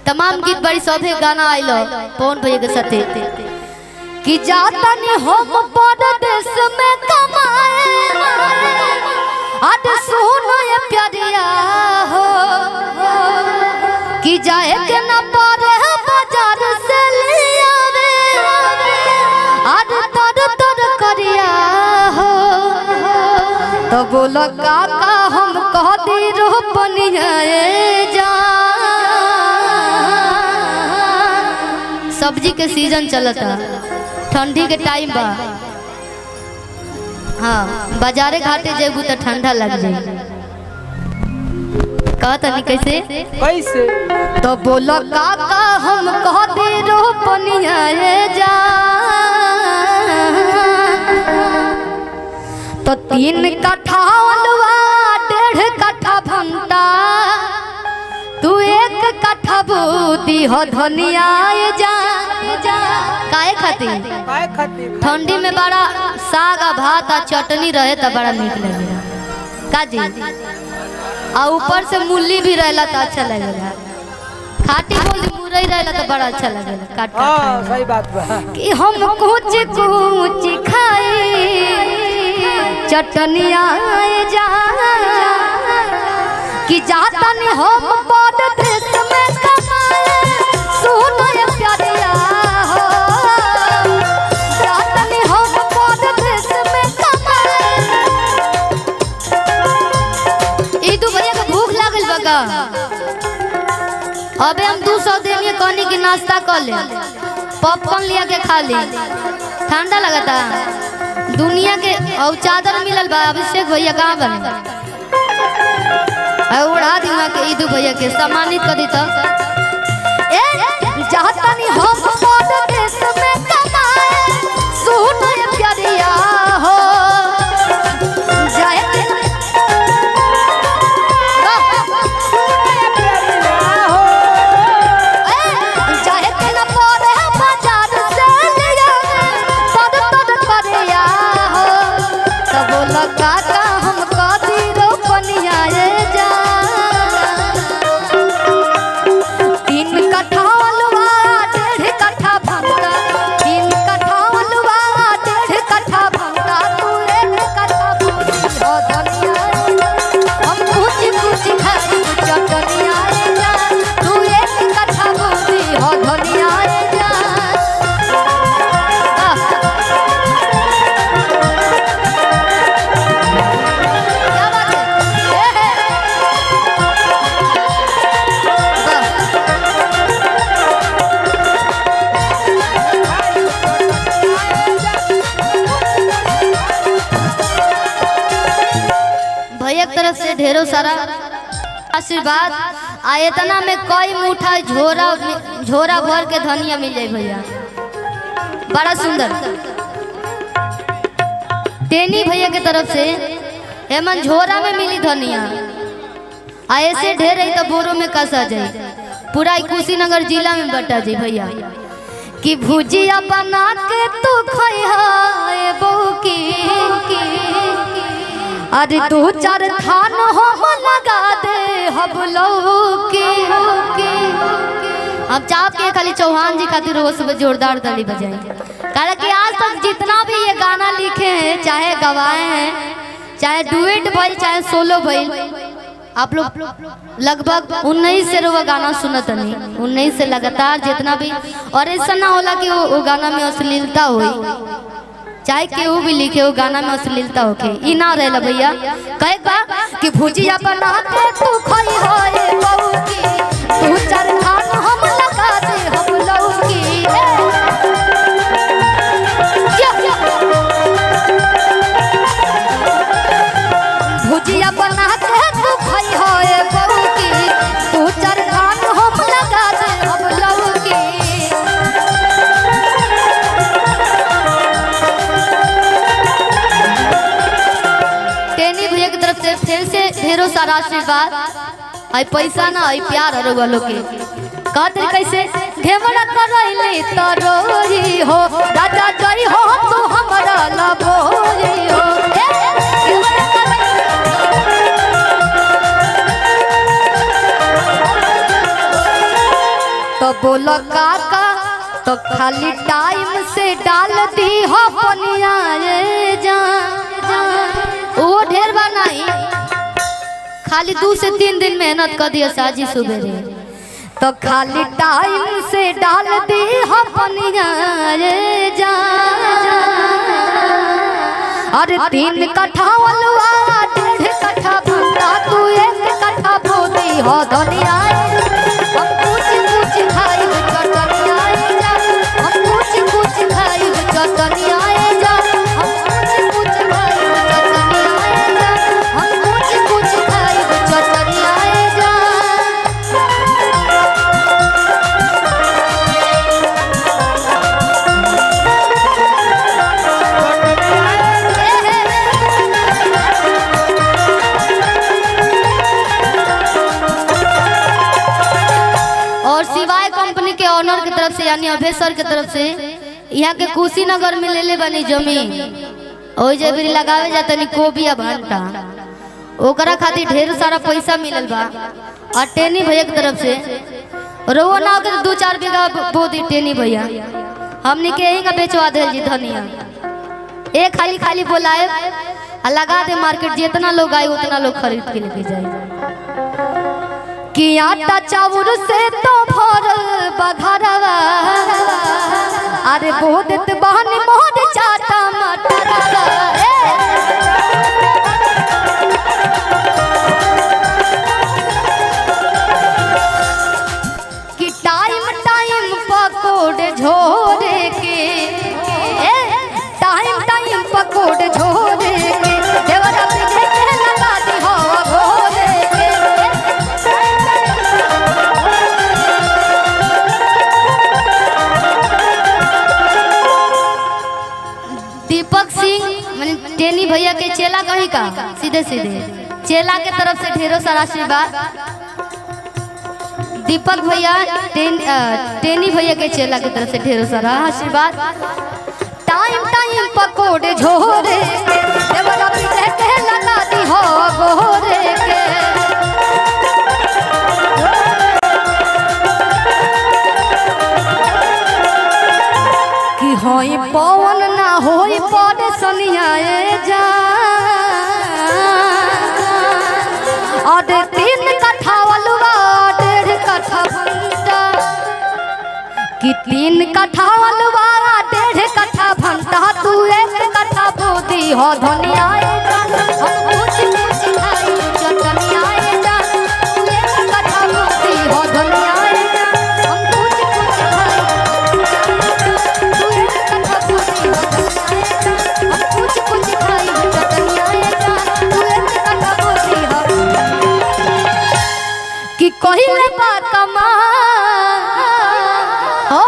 तमाम गीत बड़ी सौदे गाना आइलो पवन भैया के साथे कि जाता नहीं हम परदेश में कमाए आज सुनो ये प्यारिया हो कि जाए के न पारे बाजार से लियावे आज तर करिया हो तो बोलो काका हम कह दी रोपनिया जा सब्जी के सीजन चलता ठंडी के टाइम बा हाँ बाजारे घाटे जेबू तो ठंडा लग जाए कहता नहीं कैसे कैसे तो बोलो काका हम कह दे रोपनिया जा तो 3 कट्ठा अलुआ 1.5 कट्ठा भंटा तू 1 कट्ठा बूदी हो धनिया जा काहे खातिर ठंडी में बड़ा साग भात आ चटनी रहे तो बड़ा नीक लगेगा काजी आ ऊपर से मूली भी रहेला तो अच्छा लगेगा खाटी बोली मुरई रहेला तो बड़ा अच्छा लगेगा काट हां सही बात बा कि हम कुछ खाए चटनिया जा कि जाता नहीं हम परदेश में कमाए सुनो ये प्यारिया हो जाता नहीं हम परदेश में कमाए ई दू भैया के भूख लागल बगा अबे हम 200 देंगे कहनी की नाश्ता कर ले पॉपकॉर्न लिया के खा ली ठंडा लगता दुनिया के और चादर मिलल बा अभिषेक भैया कहाँ बने उड़ा दिमा के ईदू भैया के सम्मानित कर दी तो जाता नहीं हम परदेश में कमाए सुनो ये प्यारिया हो जाए काका हम कदी रोपनिया जा 3 कट्ठा अलुआ 1.5 कट्ठा भंटा 3 कट्ठा अलुआ 1.5 कट्ठा भंटा तू 1 कट्ठा बूदी हो धनिया हम कुछ खाई चटनिया जा तू 1 कट्ठा बूदी हो धनिया जा तरफ से ढेरों सारा आशीर्वाद आयतना में कई मुठा झोरा भर के धनिया मिल जाए भैया बड़ा सुंदर टेनी भैया के तरफ से हेमन झोरा में मिली धनिया ऐसे ढेर है तो बोरों में कसा जाए पूरा कुशीनगर जिला में बटा जाए भैया कि भुजिया बना के तू खइहा बहू की अरे 2-4 थान हम लगा दे हम लौकी अब चाप के खाली चौहान जी खातिर वो सुबह जोरदार ताली बजाएंगे कारण कि आज तक जितना भी ये गाना लिखे हैं चाहे गवाए हैं चाहे डुएट भाई चाहे सोलो भाई आप लोग लगभग 19 से वो गाना सुनत नहीं 19 से लगातार जितना भी और ऐसा ना होला कि वो गाना में अश्लीलता हुई चाहे केहू भी लिखे वो गाना में अश्लीलता होके ई ना रहेला भैया कहे बा कि भुजिया बना के तू खई होए बहू की 2-4 थान हम लगा दे हम लौकी भुजिया बना के तू खई होए बहू की 2-4 थान हम लगा दे हम लौकी फिर से ढेरों सारा आशीर्वाद आई पैसा ना आई प्यार और वालों के कहते कैसे घेवड़ा करैली तो रोही हो राजा जई हो तू हमरा लबोही हो तो बोलो काका तो खाली टाइम से डाल दी हो पनिया जा वो ढेर बनाई खाली 2 से 3 दिन मेहनत कर दिया साजी सुबेरे तो खाली टाइम से डाल दी हो पनिया जा अरे 3 कट्ठा वलुआ 1.5 कट्ठा भंटा तू 1 कट्ठा बोदी हो दुनिया हम कुछ खाई चटनिया जा हम कुछ खाई चटनिया जा हम कुछ खाई चटनिया जा हम कुछ खाई चटनिया जा और सिवाय कंपनी के ऑनर की तरफ से यानी अभय सर की तरफ से यहाँ के कुशीनगर में ले बनी जमीन और जब लगावे जाता नहीं कोबिया भंटा ओकरा खातिर ढेर सारा पैसा मिलल बा और टेनी भैया की तरफ से रोवा ना के 2-4 बीघा बोदी टेनी भैया हमने के यही का बेचवा दे जी धनिया एक खाली बोलाए लगा दे मार्केट जितना लोग आए उतना लोग खरीद के लेके जाए कि आटा चाउर से तो भरल बघरवा अरे बोदत बहन मोर चाटा मटरवा कि टाइम पकोड़े झोरे के टाइम पकोड़े झोरे के देवरा पीछे के लगा दी हो घोरे के दीपक सिंह मैंने टेनी भैया के चेला कहीं का सीधे चेला के तरफ से ढेरों सारा आशीर्वाद दीपक भैया टेनी भैया के चेला की तरफ से ढेरों सारा आशीर्वाद टाइम पकोड़े झोरे देवरा पीछे के लगा दी हो गोरे के कि होई पवन ना होई पड़े सनियाए जा और 3 कट्ठा वलुआ 1.5 कट्ठा भंटा कि 3 कट्ठा वलुआ 1.5 कट्ठा भंटा तू 1 कट्ठा बोदी हो धनिया जा हम कुछ खाई चटनिया जा तू 1 कट्ठा बोदी हो धनिया जा हम कुछ खाई तू 1 कट्ठा बोदी हो धनिया हम कुछ खाई चटनिया जा तू 1 कट्ठा बोदी हो कि कहिले बा कमा हो